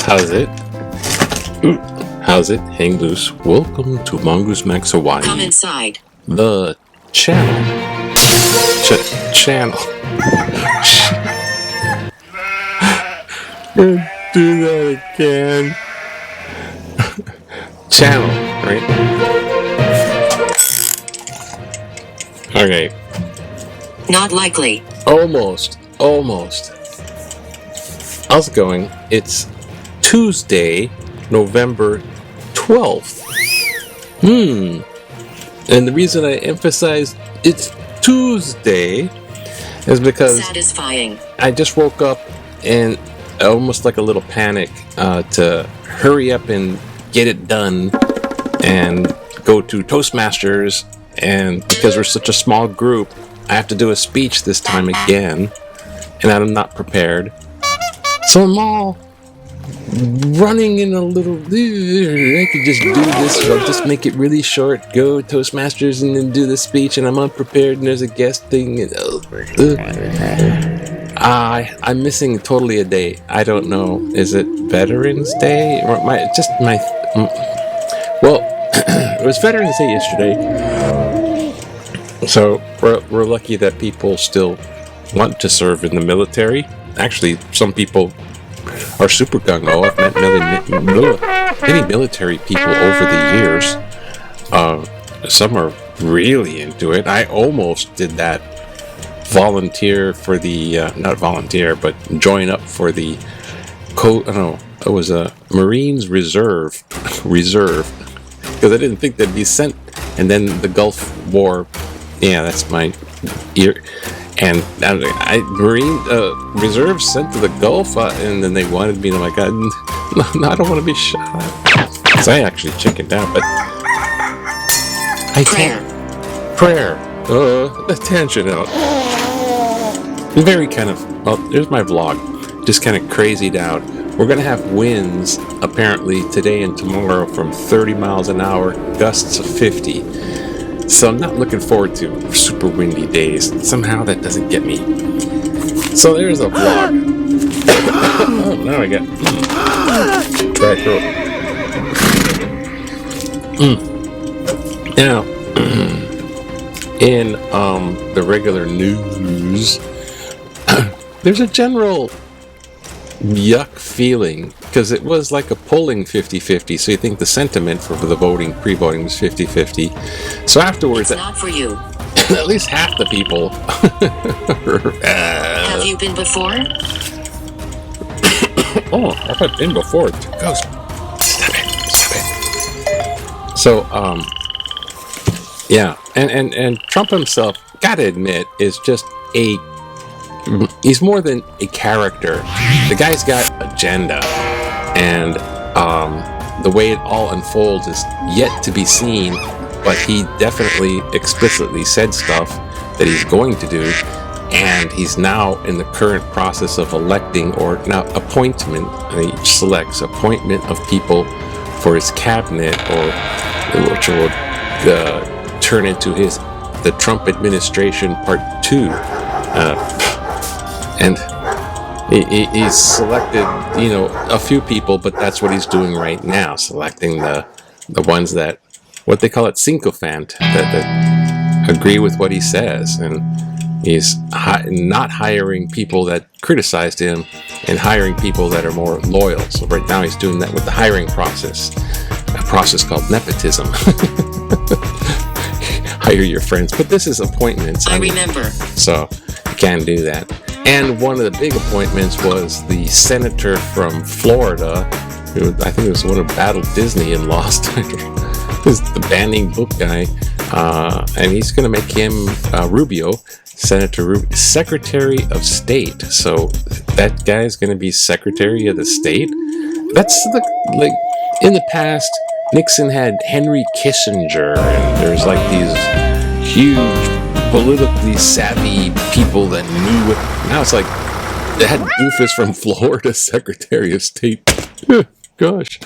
How's it? How's it? Hang loose. Welcome to Mongoose Max Hawaii. Come inside. The channel. Channel. Do that again. Channel, right? Okay. Not likely. Almost. How's it going? It's Tuesday, November 12th. And the reason I emphasize it's Tuesday is because satisfying. I just woke up and almost like a little panic to hurry up and get it done and go to Toastmasters, and because we're such a small group, I have to do a speech this time again, and I'm not prepared. So I'm all running in a little, I could just do this, I'll just make it really short, go Toastmasters and then do the speech, and I'm unprepared and there's a guest thing, and I'm missing totally a day. I don't know, is it Veterans Day? Or well, it was Veterans Day yesterday, so we're lucky that people still want to serve in the military. Actually, some people are super gung-ho. I've met many military people over the years. Some are really into it. I almost did that. Volunteer for the not volunteer, but join up for the it was a Marines Reserve, because I didn't think they'd be sent. And then the Gulf War, yeah, that's my ear. And Marine Reserve sent to the Gulf, and then they wanted me, and I'm like, no, I don't want to be shot. So I actually chickened out, but prayer. Attention out. Very kind of, well, there's my vlog. Just kind of crazied out. We're going to have winds, apparently, today and tomorrow from 30 miles an hour, gusts of 50. So I'm not looking forward to super windy days. Somehow that doesn't get me. So there's a vlog. Oh, now I got dry throat. Now, in the regular news, there's a general yuck feeling, because it was like a polling 50-50, so you think the sentiment for the voting, pre-voting, was 50-50. So afterwards, it's not for you. At least half the people. Have you been before? Oh, I've been before. Go. Stop it. So, yeah, and Trump himself, gotta admit, is just he's more than a character. The guy's got agenda, and the way it all unfolds is yet to be seen, but he definitely explicitly said stuff that he's going to do, and he's now in the current process of electing, or now appointment, he selects appointment of people for his cabinet, or which will turn into the Trump administration part 2. And he's selected, a few people, but that's what he's doing right now, selecting the ones that, what they call it, sycophant, that agree with what he says. And he's not hiring people that criticized him and hiring people that are more loyal. So right now he's doing that with the hiring process, a process called nepotism. Hire your friends. But this is appointments. I remember. So you can't do that. And one of the big appointments was the senator from Florida, who I think it was one of Battle Disney and lost. Is the banning book guy, and he's going to make him Rubio Senator Rubio, Secretary of State. So that guy's going to be Secretary of the State. That's like in the past, Nixon had Henry Kissinger, and there's like these huge politically savvy people that knew it. Now it's like they had doofus from Florida, Secretary of State. Gosh.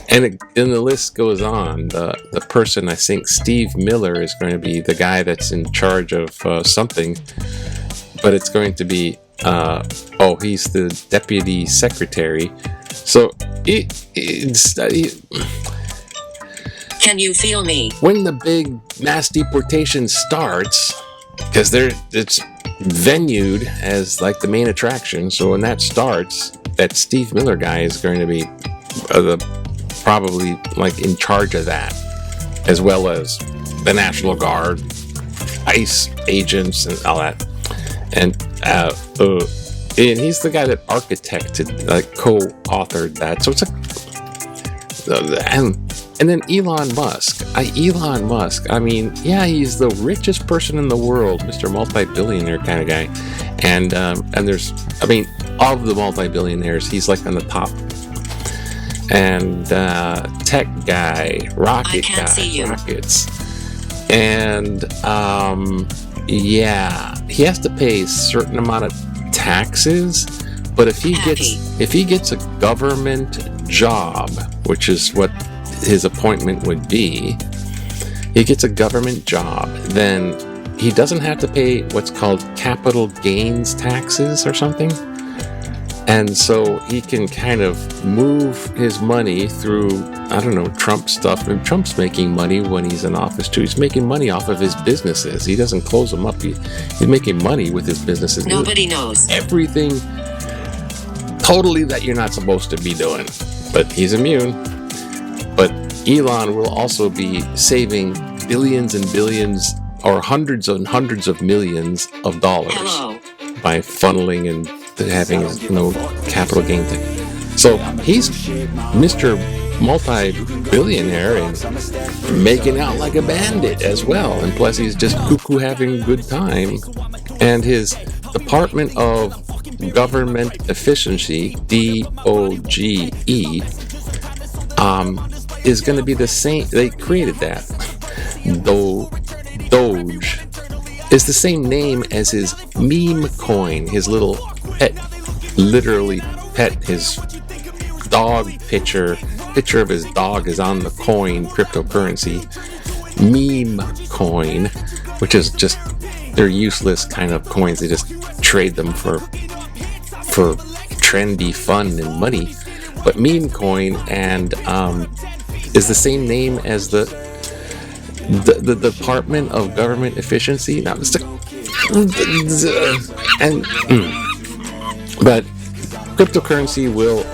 And the list goes on. The person, I think Steve Miller, is going to be the guy that's in charge of something, but it's going to be he's the deputy secretary. So Can you feel me? When the big mass deportation starts, because it's venued as like the main attraction, so when that starts, that Steve Miller guy is going to be probably like in charge of that, as well as the National Guard, ICE agents, and all that. And he's the guy that architected, like co-authored that. So it's and then Elon Musk. I mean, yeah, he's the richest person in the world, Mr. Multi-billionaire kind of guy. And there's, I mean, of the multi-billionaires, he's like on the top. And tech guy, rocket guy, rockets. And he has to pay a certain amount of taxes, but if he gets a government job, which is what his appointment would be, he gets a government job, then he doesn't have to pay what's called capital gains taxes or something. And so he can kind of move his money through, I don't know, Trump stuff. And Trump's making money when he's in office too. He's making money off of his businesses. He doesn't close them up. He's making money with his businesses. Nobody knows. Everything totally that you're not supposed to be doing. But he's immune. But Elon will also be saving billions and billions, or hundreds and hundreds of millions of dollars by funneling and having capital gain thing. So he's Mr. Multi-billionaire and making out like a bandit as well. And plus he's just cuckoo having a good time. And his Department of Government Efficiency, D.O.G.E, is going to be the same. They created that. DOGE is the same name as his meme coin, his little pet, literally pet, his dog picture of his dog is on the coin, cryptocurrency, meme coin, which is just, they're useless kind of coins. They just trade them for trendy fun and money. But meme coin and is the same name as the Department of Government Efficiency. Now, but cryptocurrency will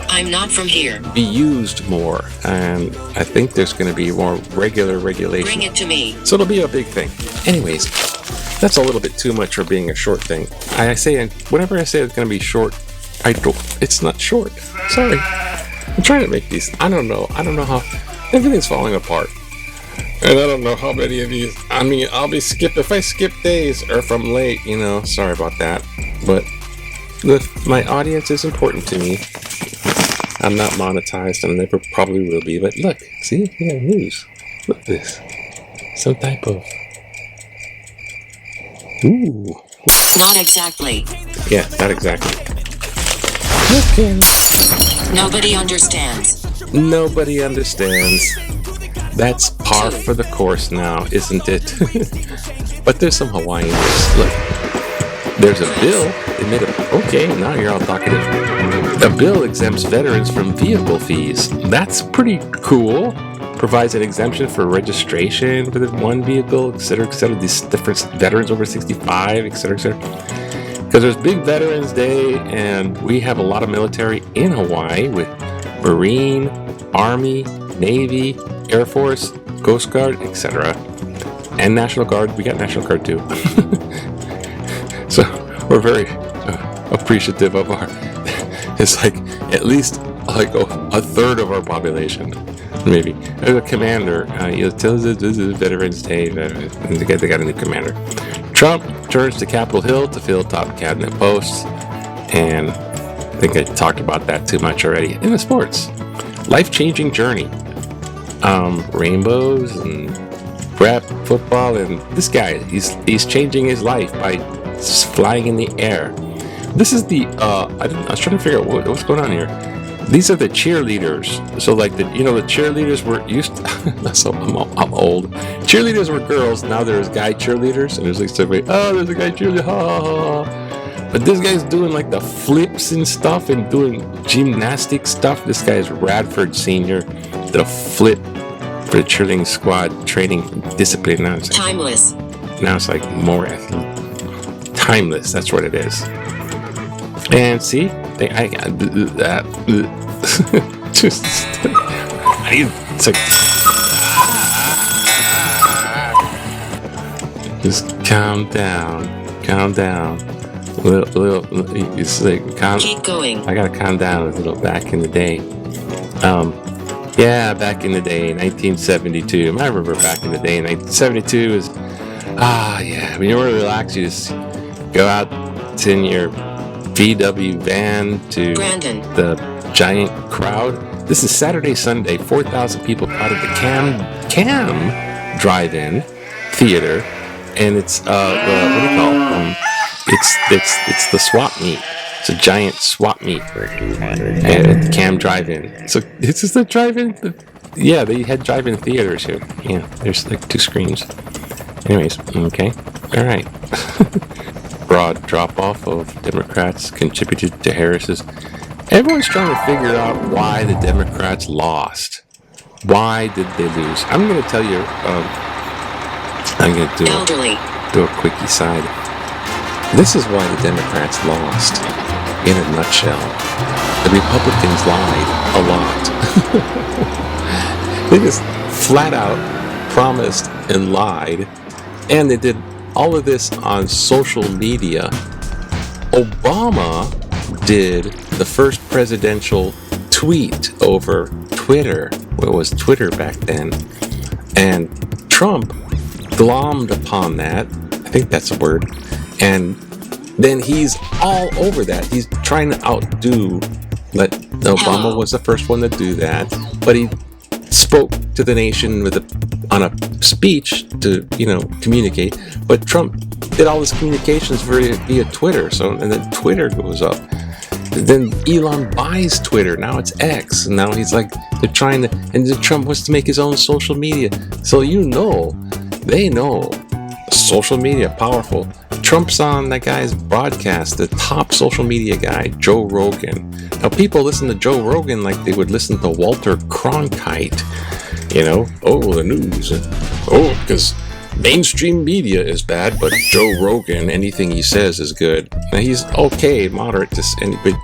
I'm not from here. Be used more, and I think there's going to be more regular regulation. Bring it to me. So it'll be a big thing. Anyways, that's a little bit too much for being a short thing. Whenever I say it's going to be short, it's not short. Sorry. I'm trying to make these. I don't know how everything's falling apart. And I don't know how many of these. I mean, if I skip days or if I'm late, sorry about that. But my audience is important to me. I'm not monetized and never probably will be. But look, see? Yeah, news. Look at this. Some type of. Ooh. Not exactly. Yeah, not exactly. Okay. Nobody understands. Nobody understands. That's par for the course now, isn't it? But there's some Hawaiian discs. Look, there's a bill. They made okay, now you're all talkative. A bill exempts veterans from vehicle fees. That's pretty cool. Provides an exemption for registration for the one vehicle, etc., these different veterans over 65, etc., Because there's Big Veterans Day, and we have a lot of military in Hawaii with Marine, Army, Navy, Air Force, Coast Guard, etc. And National Guard. We got National Guard too. So we're very appreciative of our. It's like at least like a third of our population, maybe. There's a commander. This is Veterans Day. They got a new commander. Trump turns to Capitol Hill to fill top cabinet posts. And I think I talked about that too much already. In the sports, life-changing journey. Rainbows and rap football, and this guy, he's changing his life by flying in the air. This is the I was trying to figure out what's going on here. These are the cheerleaders. So like the cheerleaders were used to, so I'm old. Cheerleaders were girls, now there's guy cheerleaders, and there's like somebody, there's a guy cheerleader, ha ha ha. But this guy's doing like the flips and stuff and doing gymnastic stuff. This guy is Radford Senior, the flip for the cheerleading squad training discipline. Now it's like, Timeless. Now it's like more timeless. That's what it is. And see, I got that. Just it's like just calm down. Little. It's like Keep going. I gotta calm down a little. Back in the day. Yeah, back in the day, 1972. I remember back in the day, 1972 is, yeah. When you want to relax, you just go out in your VW van to Brandon. the giant crowd. This is Saturday, Sunday, 4,000 people out of the Cam Drive-In Theater, and it's what do you call it? It's the swap meet. It's a giant swap meet at the Cam Drive-In. So this is the drive-in. Yeah, they had drive-in theaters here. Yeah, there's like 2 screens. Anyways, okay, all right. Broad drop-off of Democrats contributed to Harris's. Everyone's trying to figure out why the Democrats lost. Why did they lose? I'm going to tell you. I'm going to do a quick aside. This is why the Democrats lost. In a nutshell, the Republicans lied a lot. They just flat out promised and lied, and they did all of this on social media. Obama did the first presidential tweet over Twitter. Well, it was Twitter back then, and Trump glommed upon that. I think that's a word, and then he's all over that. He's trying to outdo. Obama was the first one to do that, but he spoke to the nation on a speech to communicate. But Trump did all his communications via Twitter. And then Twitter goes up. Then Elon buys Twitter. Now it's X. And now he's like they're trying to. And then Trump wants to make his own social media. So they know social media powerful. Trump's on that guy's broadcast, the top social media guy, Joe Rogan. Now, people listen to Joe Rogan like they would listen to Walter Cronkite. The news. Because mainstream media is bad, but Joe Rogan, anything he says is good. Now, he's okay, moderate to but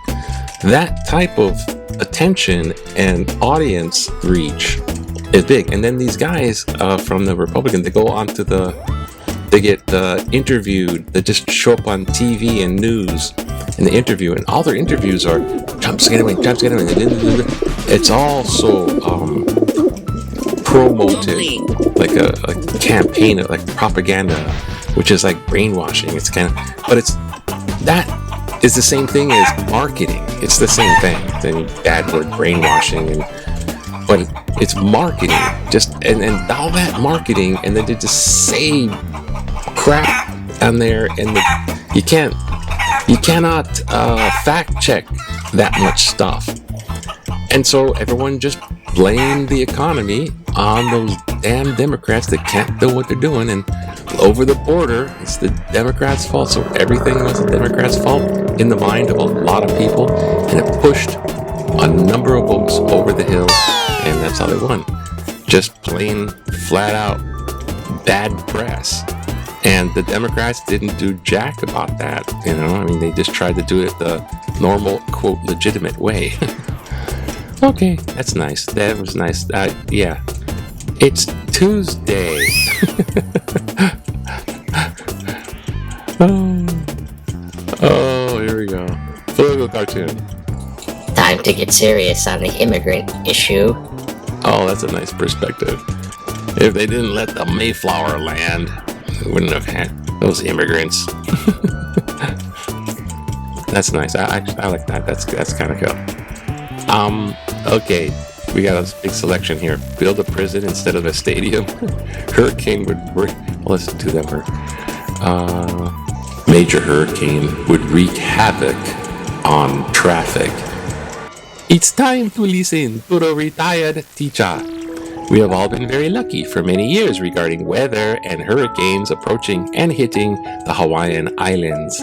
that type of attention and audience reach is big. And then these guys from the Republican, they go on to they get interviewed. They just show up on TV and news in the interview, and all their interviews are Trump's gonna win. It's all so promoted, like a campaign, like propaganda, which is like brainwashing. It's that is the same thing as marketing. It's the same thing. The bad word brainwashing, but it's marketing. And all that marketing, and then they just say crap on there, and you cannot fact check that much stuff, and so everyone just blamed the economy on those damn Democrats that can't do what they're doing, and over the border it's the Democrats' fault. So everything was the Democrats' fault in the mind of a lot of people, and it pushed a number of votes over the hill, and that's how they won. Just plain flat out bad press. And the Democrats didn't do jack about that, they just tried to do it the normal, quote, legitimate way. Okay, that's nice. That was nice. Yeah. It's Tuesday. Oh, here we go. Political cartoon. Time to get serious on the immigrant issue. Oh, that's a nice perspective. If they didn't let the Mayflower land, we wouldn't have had. Those immigrants. That's nice. I like that. That's kind of cool. Okay. We got a big selection here. Build a prison instead of a stadium. Hurricane would bring... Well, let's do that first. Major hurricane would wreak havoc on traffic. It's time to listen to the retired teacher. We have all been very lucky for many years regarding weather and hurricanes approaching and hitting the Hawaiian Islands.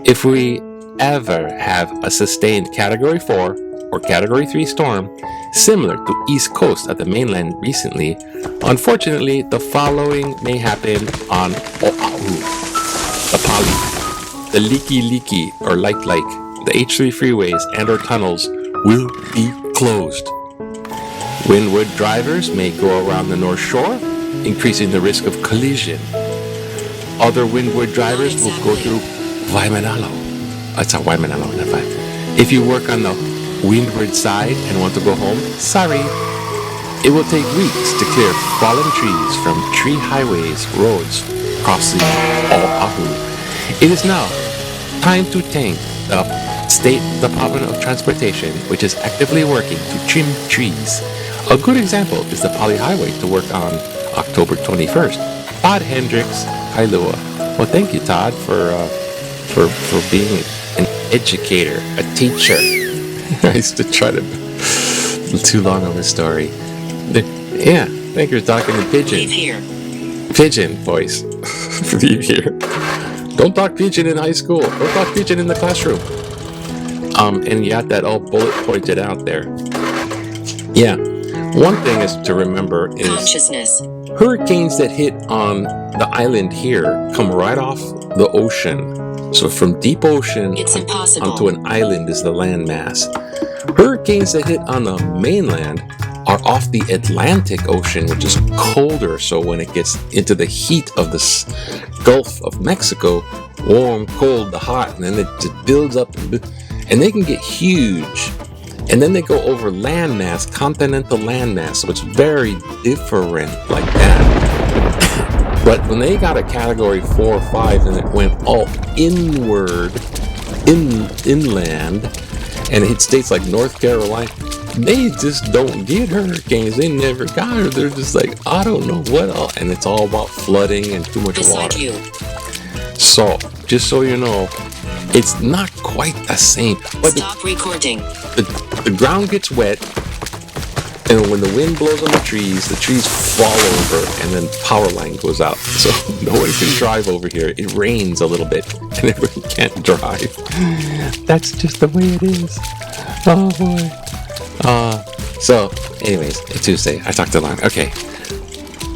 If we ever have a sustained Category 4 or Category 3 storm, similar to East Coast at the mainland recently, unfortunately, the following may happen on Oahu, the Pali, the Liki or Like, the H3 freeways and or tunnels will be closed. Windward drivers may go around the North Shore, increasing the risk of collision. Other windward drivers will go through Waimanalo. It's a Waimanalo, not five. If you work on the windward side and want to go home, sorry. It will take weeks to clear fallen trees from tree highways, roads, crossing Oahu. It is now time to thank the State Department of Transportation, which is actively working to trim trees. A good example is the Pali Highway to work on October 21st. Todd Hendricks, Kailua. Well, thank you, Todd, for being an educator, a teacher. I used to try to... Too long of a story. Yeah, thank you for talking to Pigeon. Leave here. Pigeon voice. Leave here. Don't talk Pigeon in high school. Don't talk Pigeon in the classroom. And you had that all bullet pointed out there. Yeah. One thing is to remember is Consciousness. hurricanes that hit on the island here come right off the ocean. So from deep ocean It's impossible. onto an island is the landmass. Hurricanes that hit on the mainland are off the Atlantic Ocean, which is colder. So when it gets into the heat of the Gulf of Mexico, warm, cold, the hot, and then it just builds up, and they can get huge. And then they go over landmass, continental landmass, so it's very different like that. But when they got a Category 4 or 5 and it went all inward, inland, and it hit states like North Carolina, they just don't get hurricanes. They never got it. They're just like, I don't know what all, and it's all about flooding and too much Beside water. you. So, just so you know, it's not quite the same. But Stop recording. the ground gets wet, and when the wind blows on the trees fall over, and then power line goes out. So no one can drive over here. It rains a little bit, and everyone can't drive. That's just the way it is. Oh boy. So, anyways, it's Tuesday. I talked too long. Okay.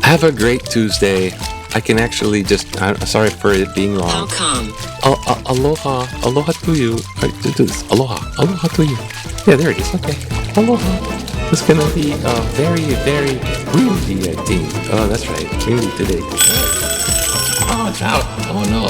Have a great Tuesday. I can actually just... I'm sorry for it being long. How come? Aloha to you. Do this. Aloha to you. Yeah, there it is. Okay. Aloha. It's gonna be very, very windy, I think. Oh, that's right. Windy today. Oh, it's out. Oh no.